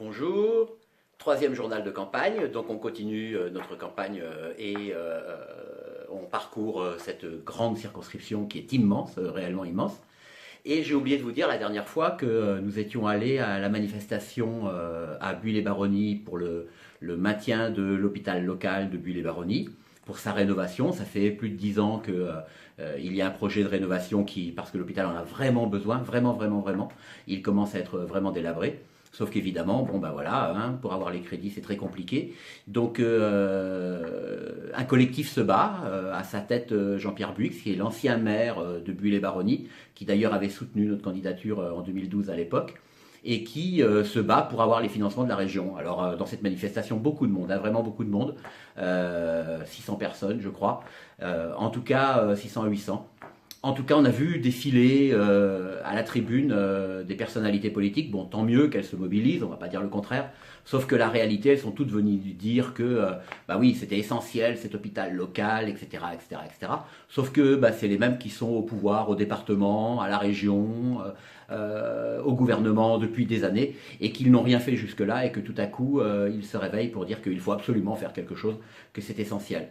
Bonjour, troisième journal de campagne, donc on continue notre campagne on parcourt cette grande circonscription qui est immense, réellement immense. Et j'ai oublié de vous dire la dernière fois que nous étions allés à la manifestation à Buis-les-Baronnies pour le maintien de l'hôpital local de Buis-les-Baronnies, pour sa rénovation. Ça fait plus de 10 ans qu'il y a un projet de rénovation parce que l'hôpital en a vraiment besoin, vraiment, vraiment, vraiment. Il commence à être vraiment délabré. Sauf qu'évidemment, bon ben voilà, hein, pour avoir les crédits c'est très compliqué. Donc un collectif se bat, à sa tête Jean-Pierre Buix, qui est l'ancien maire de Buis-les-Baronnies, qui d'ailleurs avait soutenu notre candidature en 2012 à l'époque, et qui se bat pour avoir les financements de la région. Alors dans cette manifestation, beaucoup de monde, hein, vraiment beaucoup de monde, 600 personnes je crois, en tout cas 600 à 800. En tout cas, on a vu défiler à la tribune des personnalités politiques. Bon, tant mieux qu'elles se mobilisent, on va pas dire le contraire. Sauf que la réalité, elles sont toutes venues dire que, bah oui, c'était essentiel, cet hôpital local, etc., etc., etc. Sauf que bah, c'est les mêmes qui sont au pouvoir, au département, à la région, au gouvernement depuis des années, et qu'ils n'ont rien fait jusque-là, et que tout à coup, ils se réveillent pour dire qu'il faut absolument faire quelque chose, que c'est essentiel.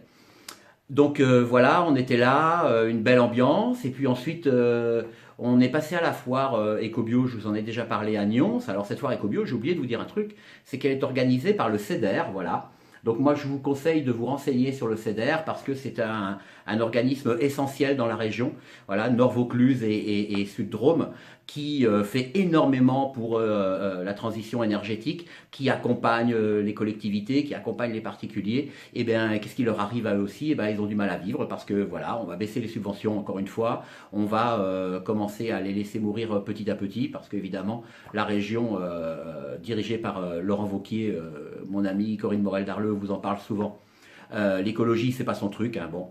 Donc voilà, on était là, une belle ambiance, et puis ensuite on est passé à la foire Ecobio, je vous en ai déjà parlé à Nyons. Alors cette foire Ecobio, j'ai oublié de vous dire un truc, c'est qu'elle est organisée par le CEDER, voilà. Donc moi je vous conseille de vous renseigner sur le CEDER parce que c'est un organisme essentiel dans la région, voilà, Nord-Vaucluse et Sud-Drôme, qui fait énormément pour la transition énergétique, qui accompagne les collectivités, qui accompagne les particuliers. Et bien, qu'est-ce qui leur arrive à eux aussi? Et bien, ils ont du mal à vivre parce que voilà, on va baisser les subventions encore une fois, on va commencer à les laisser mourir petit à petit parce qu'évidemment, la région dirigée par Laurent Wauquiez, mon ami Corinne Morel-Darleux vous en parle souvent. L'écologie, c'est pas son truc, hein, bon.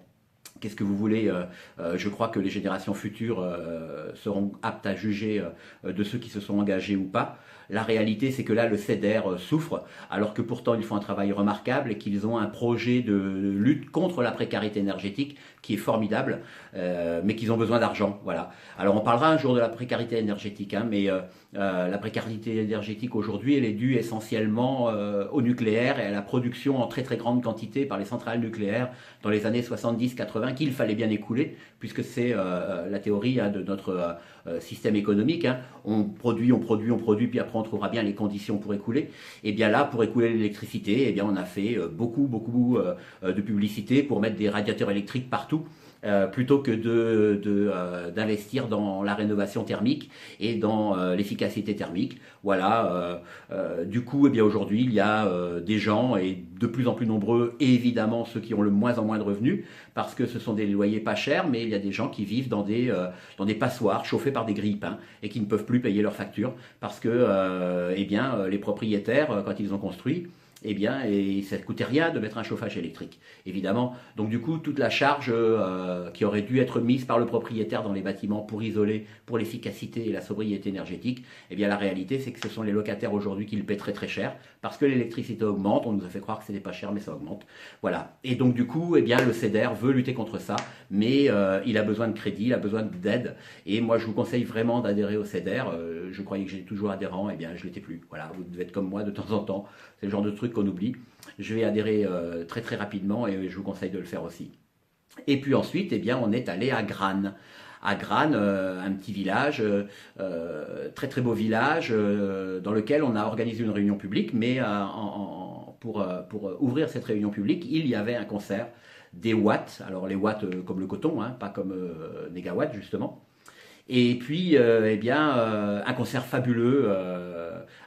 Qu'est-ce que vous voulez je crois que les générations futures seront aptes à juger de ceux qui se sont engagés ou pas. La réalité, c'est que là, le CEDER souffre, alors que pourtant, ils font un travail remarquable et qu'ils ont un projet de lutte contre la précarité énergétique qui est formidable, mais qu'ils ont besoin d'argent. Voilà. Alors, on parlera un jour de la précarité énergétique, hein, mais la précarité énergétique aujourd'hui, elle est due essentiellement au nucléaire et à la production en très très grande quantité par les centrales nucléaires dans les années 70-80 qu'il fallait bien écouler, puisque c'est la théorie hein, de notre système économique. Hein. On produit, on produit, on produit, puis après on trouvera bien les conditions pour écouler. Et bien là, pour écouler l'électricité, eh bien on a fait beaucoup de publicité pour mettre des radiateurs électriques partout. Plutôt que d'investir dans la rénovation thermique et dans l'efficacité thermique. Voilà. Du coup, eh bien aujourd'hui, il y a des gens et de plus en plus nombreux, et évidemment ceux qui ont le moins en moins de revenus, parce que ce sont des loyers pas chers, mais il y a des gens qui vivent dans des passoires chauffées par des grille-pains et qui ne peuvent plus payer leurs factures parce que, eh bien, les propriétaires, quand ils ont construit, eh bien, et ça ne coûtait rien de mettre un chauffage électrique, évidemment. Donc du coup, toute la charge qui aurait dû être mise par le propriétaire dans les bâtiments pour isoler, pour l'efficacité et la sobriété énergétique, eh bien la réalité, c'est que ce sont les locataires aujourd'hui qui le paient très très cher, parce que l'électricité augmente, on nous a fait croire que c'était pas cher, mais ça augmente. Voilà. Et donc du coup, eh bien, le CEDER veut lutter contre ça, mais il a besoin de crédit, il a besoin d'aide, et moi je vous conseille vraiment d'adhérer au CEDER. Je croyais que j'étais toujours adhérent, eh bien je l'étais plus. Voilà, vous devez être comme moi de temps en temps, c'est le genre de truc qu'on oublie. Je vais adhérer très très rapidement et je vous conseille de le faire aussi. Et puis ensuite, eh bien, on est allé à Grane. À Grane, un petit village, très très beau village, dans lequel on a organisé une réunion publique, mais pour ouvrir cette réunion publique, il y avait un concert des watts, alors les watts comme le coton, hein, pas comme négawatts justement. Et puis, eh bien, un concert fabuleux,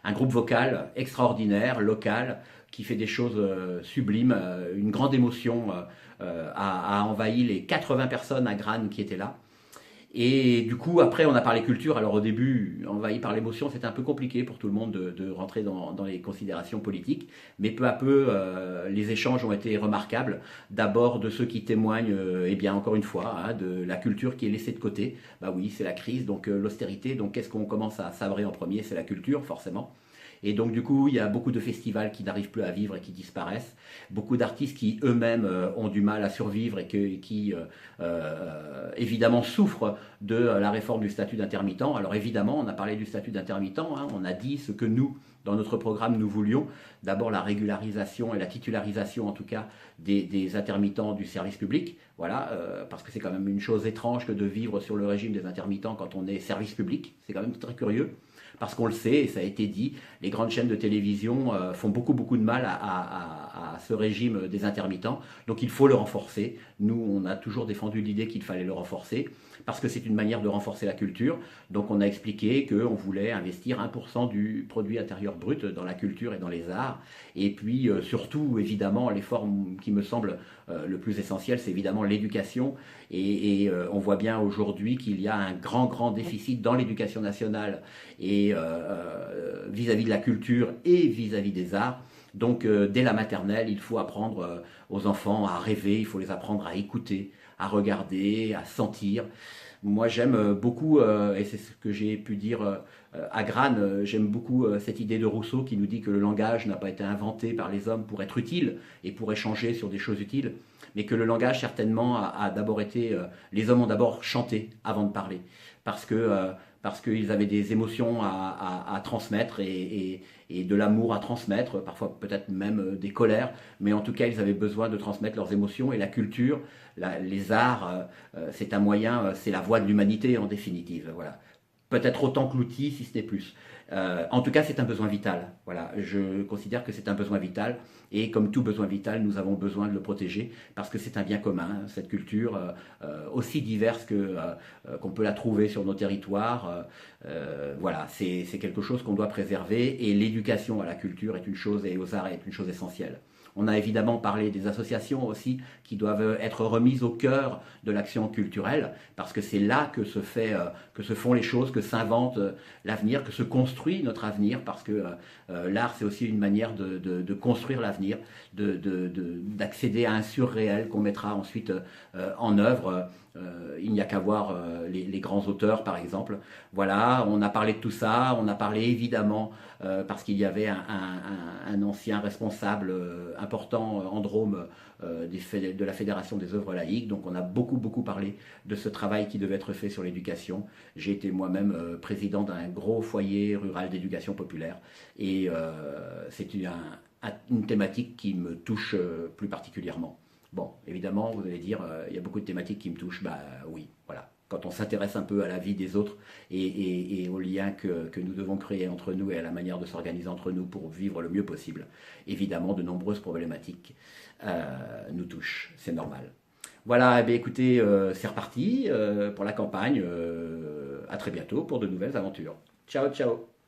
un groupe vocal extraordinaire, local, qui fait des choses sublimes, une grande émotion a envahi les 80 personnes à Grane qui étaient là. Et du coup, après, on a parlé culture. Alors au début, envahi par l'émotion, c'était un peu compliqué pour tout le monde de rentrer dans les considérations politiques. Mais peu à peu, les échanges ont été remarquables. D'abord de ceux qui témoignent, eh bien encore une fois, hein, de la culture qui est laissée de côté. Bah oui, c'est la crise, donc l'austérité. Donc qu'est-ce qu'on commence à sabrer en premier? C'est la culture, forcément. Et donc du coup, il y a beaucoup de festivals qui n'arrivent plus à vivre et qui disparaissent. Beaucoup d'artistes qui eux-mêmes ont du mal à survivre et qui évidemment souffrent de la réforme du statut d'intermittent. Alors évidemment, on a parlé du statut d'intermittent, hein, on a dit ce que nous, dans notre programme, nous voulions. D'abord la régularisation et la titularisation en tout cas des intermittents du service public. Voilà, parce que c'est quand même une chose étrange que de vivre sur le régime des intermittents quand on est service public. C'est quand même très curieux. Parce qu'on le sait, et ça a été dit, les grandes chaînes de télévision font beaucoup de mal à ce régime des intermittents. Donc il faut le renforcer. Nous, on a toujours défendu l'idée qu'il fallait le renforcer, parce que c'est une manière de renforcer la culture. Donc on a expliqué qu'on voulait investir 1% du produit intérieur brut dans la culture et dans les arts. Et puis surtout, évidemment, l'effort qui me semble le plus essentiel, c'est évidemment l'éducation. Et on voit bien aujourd'hui qu'il y a un grand déficit dans l'éducation nationale et vis-à-vis de la culture et vis-à-vis des arts. Donc dès la maternelle, il faut apprendre aux enfants à rêver, il faut les apprendre à écouter, à regarder, à sentir. Moi j'aime beaucoup, et c'est ce que j'ai pu dire à Grane, j'aime beaucoup cette idée de Rousseau qui nous dit que le langage n'a pas été inventé par les hommes pour être utile et pour échanger sur des choses utiles, mais que le langage certainement a d'abord été... les hommes ont d'abord chanté avant de parler, parce qu'ils avaient des émotions à transmettre et de l'amour à transmettre, parfois peut-être même des colères, mais en tout cas ils avaient besoin de transmettre leurs émotions, et la culture, les arts, c'est un moyen, c'est la voie de l'humanité en définitive, voilà. Peut-être autant que l'outil, si ce n'est plus. En tout cas, c'est un besoin vital. Voilà, je considère que c'est un besoin vital. Et comme tout besoin vital, nous avons besoin de le protéger parce que c'est un bien commun, cette culture, aussi diverse qu'on peut la trouver sur nos territoires. Voilà, c'est quelque chose qu'on doit préserver. Et l'éducation à la culture est une chose, et aux arts est une chose essentielle. On a évidemment parlé des associations aussi qui doivent être remises au cœur de l'action culturelle, parce que c'est là que se font les choses, que s'invente l'avenir, que se construit notre avenir, parce que l'art c'est aussi une manière de construire l'avenir, d'accéder à un surréel qu'on mettra ensuite en œuvre. Il n'y a qu'à voir les grands auteurs par exemple. Voilà, on a parlé de tout ça, on a parlé évidemment parce qu'il y avait un ancien responsable important en Drôme de la Fédération des œuvres laïques, donc on a beaucoup parlé de ce travail qui devait être fait sur l'éducation. J'ai été moi-même président d'un gros foyer rural d'éducation populaire, et c'est une thématique qui me touche plus particulièrement. Bon, évidemment, vous allez dire, il y a beaucoup de thématiques qui me touchent. Bah oui, voilà. Quand on s'intéresse un peu à la vie des autres et aux liens que nous devons créer entre nous et à la manière de s'organiser entre nous pour vivre le mieux possible, évidemment, de nombreuses problématiques nous touchent. C'est normal. Voilà, eh bien, écoutez, c'est reparti pour la campagne. À très bientôt pour de nouvelles aventures. Ciao, ciao.